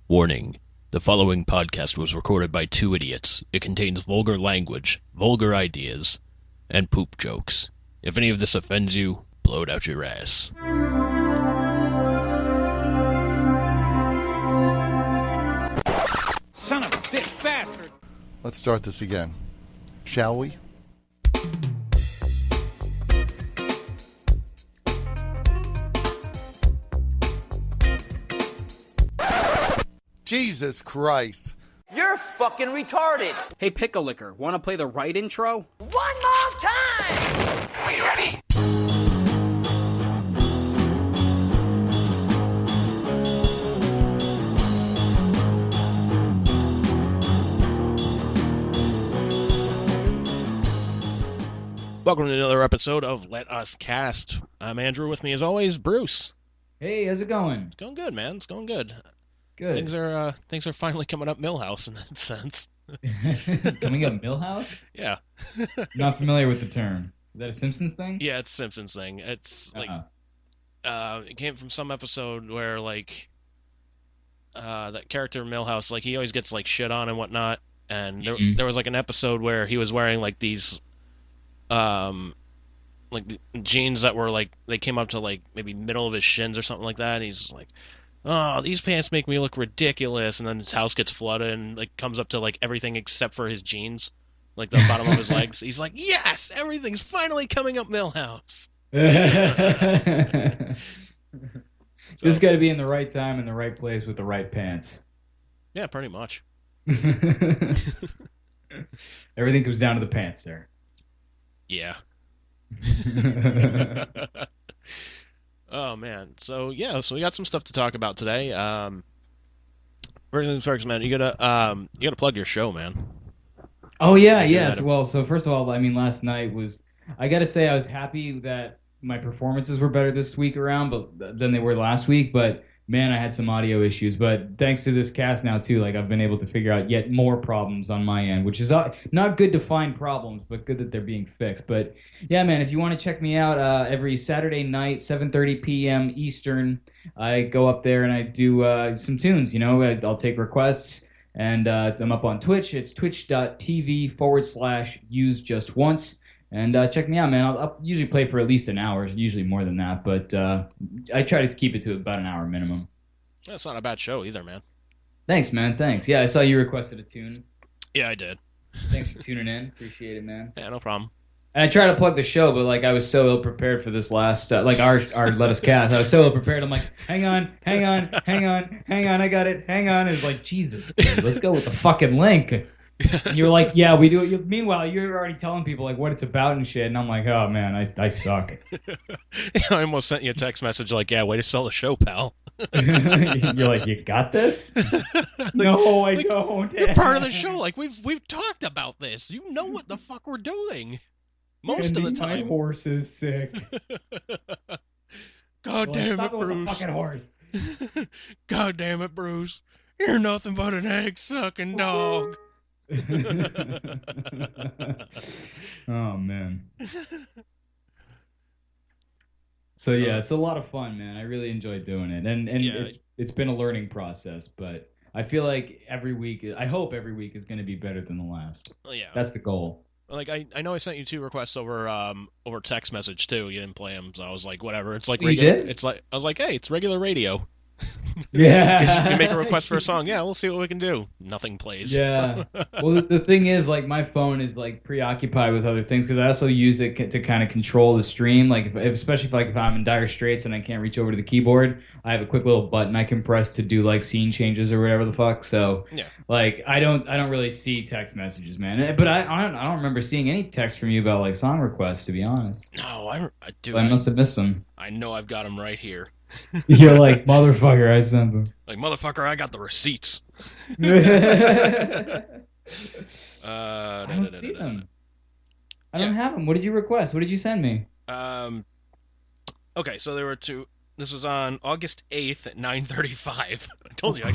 Warning. The following podcast was recorded by two idiots. It contains vulgar language, vulgar ideas, and poop jokes. If any of this offends you, blow it out your ass. Son of a bitch bastard! Let's start this again, shall we? Jesus Christ. You're fucking retarded. Hey, Pickle Licker, want to play the right intro? One more time! Are you ready? Welcome to another episode of Let Us Cast. I'm Andrew. With me, as always, Bruce. Hey, how's it going? It's going good, man. It's going good. Good. Things are finally coming up Millhouse in that sense. Coming up Millhouse? Yeah. Not familiar with the term. Is that a Simpsons thing? Yeah, it's a Simpsons thing. It's like it came from some episode where like that character Millhouse, like he always gets like shit on and whatnot. And there was like an episode where he was wearing like these like jeans that were like they came up to like maybe middle of his shins or something like that. And he's like, oh, these pants make me look ridiculous, and then his house gets flooded and like comes up to like everything except for his jeans, like the bottom of his legs. He's like, yes, everything's finally coming up Millhouse. Just got to be in the right time in the right place with the right pants. Yeah, pretty much. Everything comes down to the pants there. Yeah. Oh man, so we got some stuff to talk about today. First things first, man. You gotta plug your show, man. Oh yeah, yes. Well, so first of all, I mean, last night was. I gotta say, I was happy that my performances were better this week around, than they were last week. But man, I had some audio issues. But thanks to this cast now too, like I've been able to figure out yet more problems on my end, which is not good to find problems, but good that they're being fixed. But yeah, man, if you want to check me out, every Saturday night, 7:30 p.m. Eastern, I go up there and I do some tunes. You know, I'll take requests, and I'm up on Twitch. It's twitch.tv/usejustonce. And check me out, man. I'll usually play for at least an hour, usually more than that, but I try to keep it to about an hour minimum. That's not a bad show either, man. Thanks, man. Thanks. Yeah, I saw you requested a tune. Yeah, I did. Thanks for tuning in. Appreciate it, man. Yeah, no problem. And I try to plug the show, but like I was so ill prepared for this last, like our Let Us Cast. I was so ill prepared. I'm like, hang on. I got it. Hang on. It's like, Jesus, dude, let's go with the fucking link. And you're like, yeah, we do it. Meanwhile, you're already telling people like what it's about and shit, and I'm like, oh man, I suck. I almost sent you a text message like, yeah, way to sell the show, pal. You're like, you got this? No, I don't. You're part of the show. Like we've talked about this. You know what the fuck we're doing most of the time. My horse is sick. God damn it, Bruce! With the fucking horse. God damn it, Bruce! You're nothing but an egg-sucking dog. Oh man. So yeah, it's a lot of fun, man. I really enjoy doing it, and yeah, it's been a learning process, but I feel like I hope every week is going to be better than the last. Yeah, that's the goal. Like I know I sent you 2 requests over text message too. You didn't play them, so I was like, whatever. It's like regular. It's like I was like, hey, it's regular radio. Yeah. You make a request for a song. Yeah, we'll see what we can do. Nothing plays. Yeah. Well, the thing is, like, my phone is like preoccupied with other things because I also use it to kind of control the stream. Like, especially if I'm in dire straits and I can't reach over to the keyboard, I have a quick little button I can press to do like scene changes or whatever the fuck. So, yeah. Like, I don't really see text messages, man. But I don't remember seeing any text from you about like song requests, to be honest. No, I do. So I must have missed them. I know I've got them right here. You're like, motherfucker, I sent them. Like, motherfucker, I got the receipts. I don't see them. I don't have them. What did you request? What did you send me? Okay, so there were 2. This was on August 8th at 9:35. I told you, I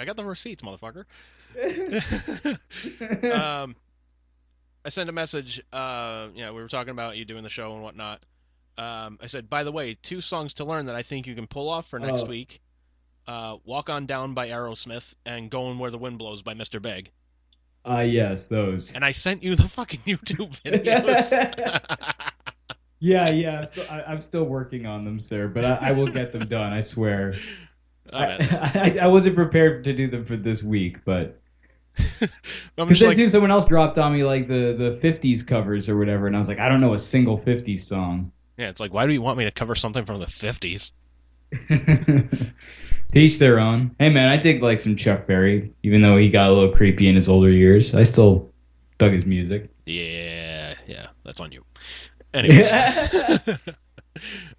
got the receipts, motherfucker. I sent a message. We were talking about you doing the show and whatnot. I said, by the way, 2 songs to learn that I think you can pull off for next week. Walk On Down by Aerosmith and Going Where the Wind Blows by Mr. Big. Yes, those. And I sent you the fucking YouTube videos. Yeah. I'm still working on them, sir, but I will get them done. I swear. I wasn't prepared to do them for this week, but because then too, someone else dropped on me like the '50s covers or whatever, and I was like, I don't know a single '50s song. Yeah, it's like, why do you want me to cover something from the '50s? To each their own. Hey man, I dig like some Chuck Berry, even though he got a little creepy in his older years. I still dug his music. Yeah, that's on you. Anyways.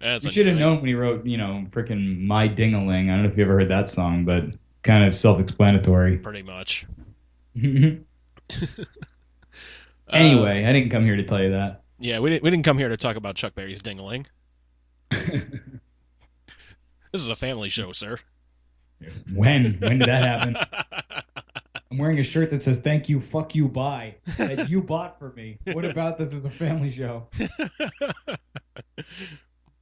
You should have known when he wrote, frickin' My Ding-a-Ling. I don't know if you ever heard that song, but kind of self-explanatory. Pretty much. Anyway, I didn't come here to tell you that. Yeah, we didn't come here to talk about Chuck Berry's Ding-a-Ling. This is a family show, sir. When did that happen? I'm wearing a shirt that says "Thank you, fuck you, bye" that you bought for me. What about this is a family show?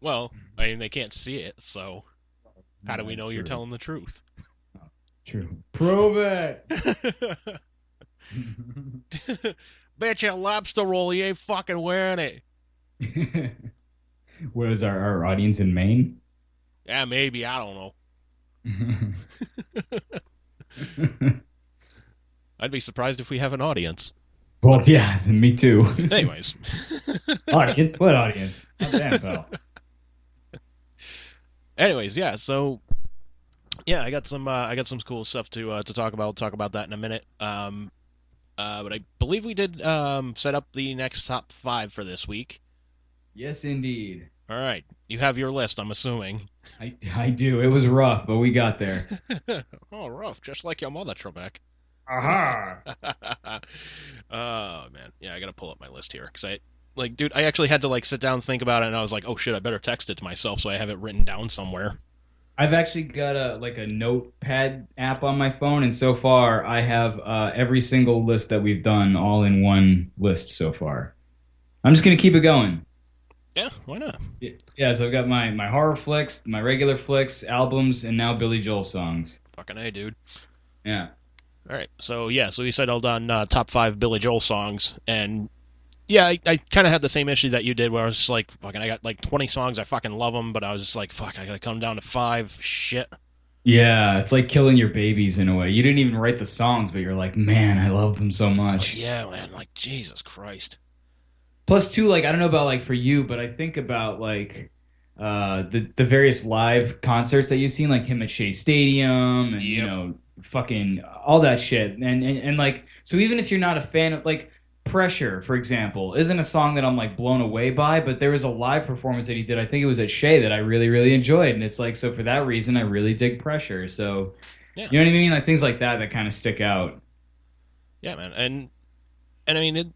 Well, I mean, they can't see it, so how do we know you're telling the truth? True. Prove it. Bet you a lobster roll you ain't fucking wearing it. What is our audience in Maine? Yeah, maybe. I don't know. I'd be surprised if we have an audience. Well, yeah, me too. Anyways. Audience? What audience? I'm damn pal. Anyways, yeah, so yeah, I got some cool stuff to talk about. We'll talk about that in a minute. But I believe we did set up the next top 5 for this week. Yes, indeed. All right, you have your list, I'm assuming. I do. It was rough, but we got there. Oh, rough, just like your mother, Trebek. Aha! Oh man, yeah, I gotta pull up my list here because I actually had to sit down and think about it, and I was like, oh shit, I better text it to myself so I have it written down somewhere. I've actually got a notepad app on my phone, and so far I have every single list that we've done all in one list so far. I'm just gonna keep it going. Yeah, why not? Yeah, so I've got my horror flicks, my regular flicks, albums, and now Billy Joel songs. Fucking A, dude. Yeah. All right, so we settled on top 5 Billy Joel songs, and yeah, I kind of had the same issue that you did, where I was just like, fucking, I got 20 songs, I fucking love them, but I was just like, fuck, I gotta come down to 5, shit. Yeah, it's like killing your babies in a way. You didn't even write the songs, but you're like, man, I love them so much. But yeah, man, Jesus Christ. Plus, too, I don't know about for you, but I think about the various live concerts that you've seen, like him at Shea Stadium, and yep. Fucking all that shit, and so even if you're not a fan of Pressure, for example, isn't a song that I'm blown away by, but there was a live performance that he did, I think it was at Shea, that I really, really enjoyed, and it's so for that reason I really dig Pressure. So yeah. You know what I mean? Things like that kind of stick out. Yeah, man, and I mean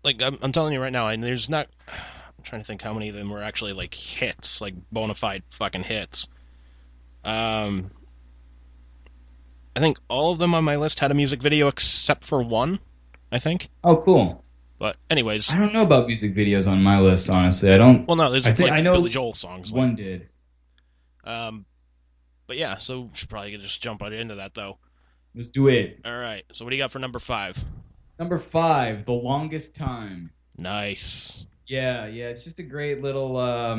I'm telling you right now, and there's not. I'm trying to think how many of them were actually hits, bona fide fucking hits. I think all of them on my list had a music video except for one, I think. Oh, cool. But anyways, I don't know about music videos on my list, honestly. I don't. Well, no, there's I know Billy Joel songs. One did. But yeah, so we should probably just jump right into that though. Let's do it. All right. So what do you got for number 5? Number 5, The Longest Time. Nice. Yeah, it's just a great little, I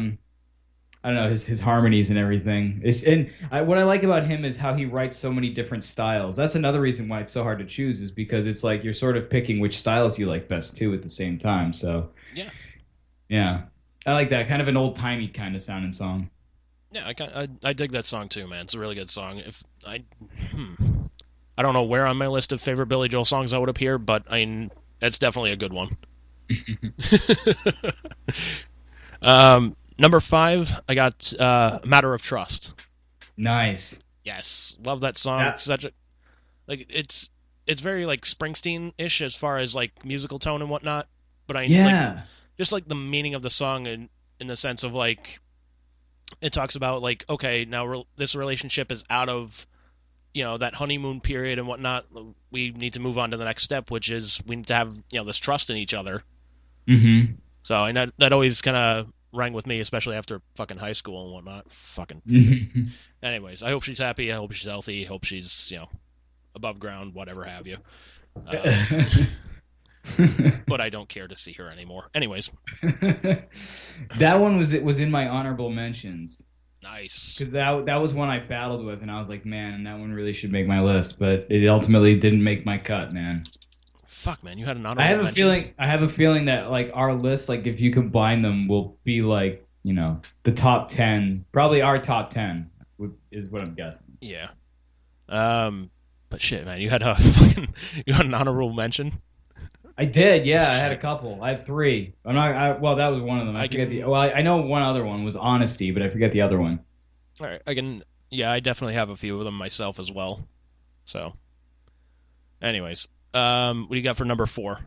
don't know, his harmonies and everything. What I like about him is how he writes so many different styles. That's another reason why it's so hard to choose, is because it's you're sort of picking which styles you like best too at the same time. So yeah, I like that, kind of an old timey kind of sounding song. Yeah, I dig that song too, man. It's a really good song. I don't know where on my list of favorite Billy Joel songs that would appear, but it's definitely a good one. Number 5, I got Matter of Trust. Nice. Yes, love that song. Yeah. Such a it's very Springsteen-ish as far as musical tone and whatnot. But just the meaning of the song in the sense of it talks about okay, now this relationship is out of that honeymoon period and whatnot. We need to move on to the next step, which is we need to have this trust in each other. Mm-hmm. So that always kind of rang with me, especially after fucking high school and whatnot. Fucking. Anyways, I hope she's happy. I hope she's healthy. I hope she's above ground, whatever have you. But I don't care to see her anymore. Anyways, that one was in my honorable mentions. Nice. Because that was one I battled with, and I was like, man, that one really should make my list, but it ultimately didn't make my cut, man. Fuck, man, you had an honorable mention. I have a feeling that like our list, like if you combine them, will be like the top 10, probably our top 10 is what I'm guessing. Yeah. But shit, man, you had an honorable mention. I did, yeah. I had a couple. I had 3. Well, that was one of them. I know one other one was honesty, but I forget the other one. All right, I definitely have a few of them myself as well. So, anyways, what do you got for number 4?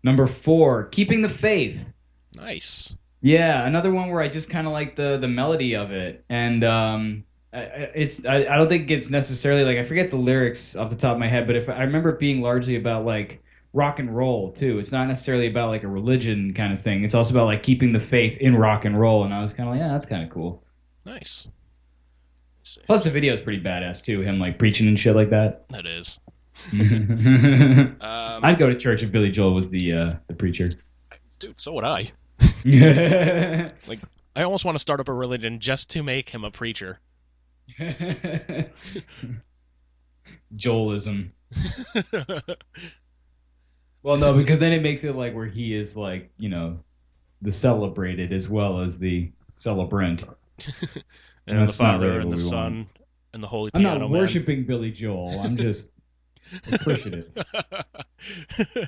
Number 4, keeping the faith. Nice. Yeah, another one where I just kind of like the melody of it, and I don't think it's necessarily like I forget the lyrics off the top of my head, but if I remember it being largely about like rock and roll too. It's not necessarily about like a religion kind of thing. It's also about like keeping the faith in rock and roll. And I was kind of like, yeah, that's kind of cool. Nice. Plus the video is pretty badass too. Him like preaching and shit like that. That is. I'd go to church if Billy Joel was the preacher. Dude, so would I. Like, I almost want to start up a religion just to make him a preacher. Joelism. Well, no, because then it makes it like where he is like, the celebrated as well as the celebrant. And the Father and the Son and the Holy Piano Man. I'm not worshiping Billy Joel. I'm just appreciative.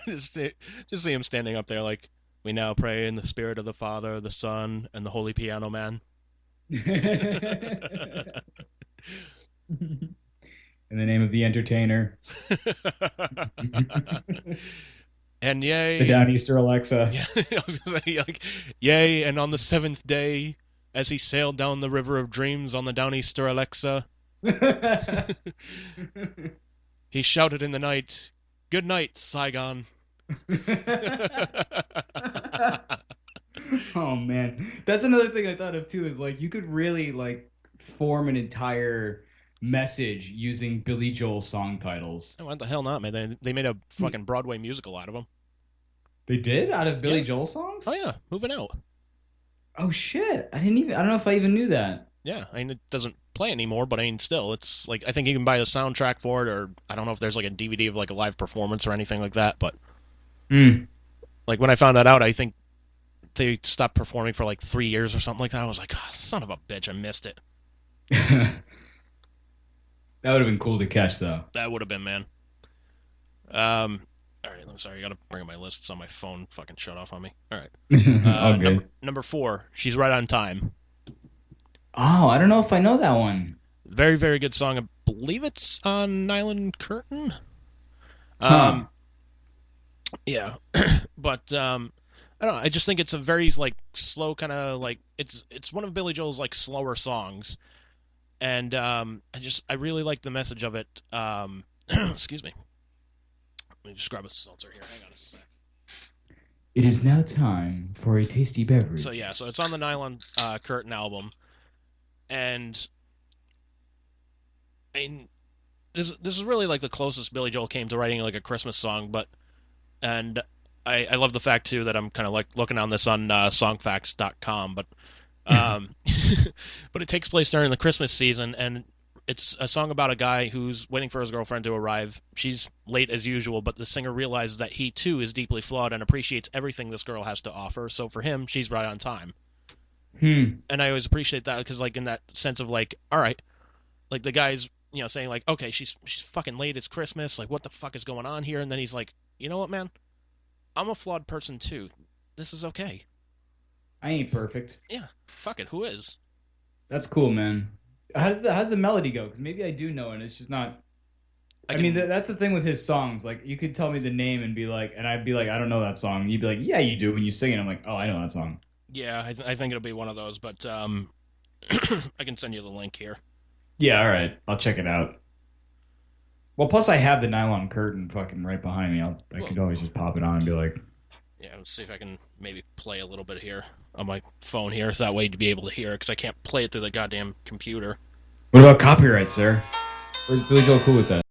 just see him standing up there like, we now pray in the spirit of the Father, the Son, and the Holy Piano Man. In the name of the entertainer. And yea, the Downeaster Alexa. Yeah, I was gonna say, like, yea, and on the 7th day, as he sailed down the river of dreams on the Downeaster Alexa, he shouted in the night, "Good night, Saigon." Oh man, that's another thing I thought of too. Is like you could really like form an entire message using Billy Joel song titles. Oh, what the hell not, man? They made a fucking Broadway musical out of them. They did? Out of Billy Joel songs? Oh yeah, Moving Out. Oh shit! I don't know if I even knew that. Yeah, I mean it doesn't play anymore, but I mean still, it's like I think you can buy the soundtrack for it, or I don't know if there's like a DVD of like a live performance or anything like that. But like when I found that out, I think they stopped performing for like 3 years or something like that. I was like, oh, son of a bitch, I missed it. That would have been cool to catch, though. That would have been, man. All right, I'm sorry. I got to bring up my list so my phone fucking shut off on me. All right. Number 4, She's Right on Time. Oh, I don't know if I know that one. Very, very good song. I believe it's on Nylon Curtain. Yeah. But, I don't know. I just think it's a very, like, slow kind of, like, it's one of Billy Joel's, like, slower songs. And I really like the message of it. Excuse me. Let me just grab a seltzer here. Hang on a sec. It is now time for a tasty beverage. So yeah, so it's on the Nylon Curtain album, and I mean, this is really like the closest Billy Joel came to writing like a Christmas song. And I love the fact too that I'm kind of like looking on this on songfacts.com, but but it takes place during the Christmas season, and it's a song about a guy who's waiting for his girlfriend to arrive. She's late as usual, but the singer realizes that he too is deeply flawed and appreciates everything this girl has to offer. So for him, she's right on time. And I always appreciate that because, like, in that sense of like, all right, like the guy's saying like, okay, she's fucking late. It's Christmas. Like, what the fuck is going on here? And then he's like, you know what, man? I'm a flawed person too. This is okay. I ain't perfect. Yeah, fuck it. Who is? That's cool, man. How's the melody go? Because maybe I do know, and it's just not. I mean, that's the thing with his songs. Like, you could tell me the name and be like, and I'd be like, I don't know that song. And you'd be like, yeah, you do when you sing it. I'm like, oh, I know that song. Yeah, I think it'll be one of those, but I can send you the link here. Yeah, all right, I'll check it out. Well, plus I have the Nylon Curtain fucking right behind me. I could always just pop it on and be like, yeah, let's see if I can maybe play a little bit here. on my phone here, so that way to be able to hear it, because I can't play it through the goddamn computer. What about copyright, sir? Or is Billy Joel cool with that?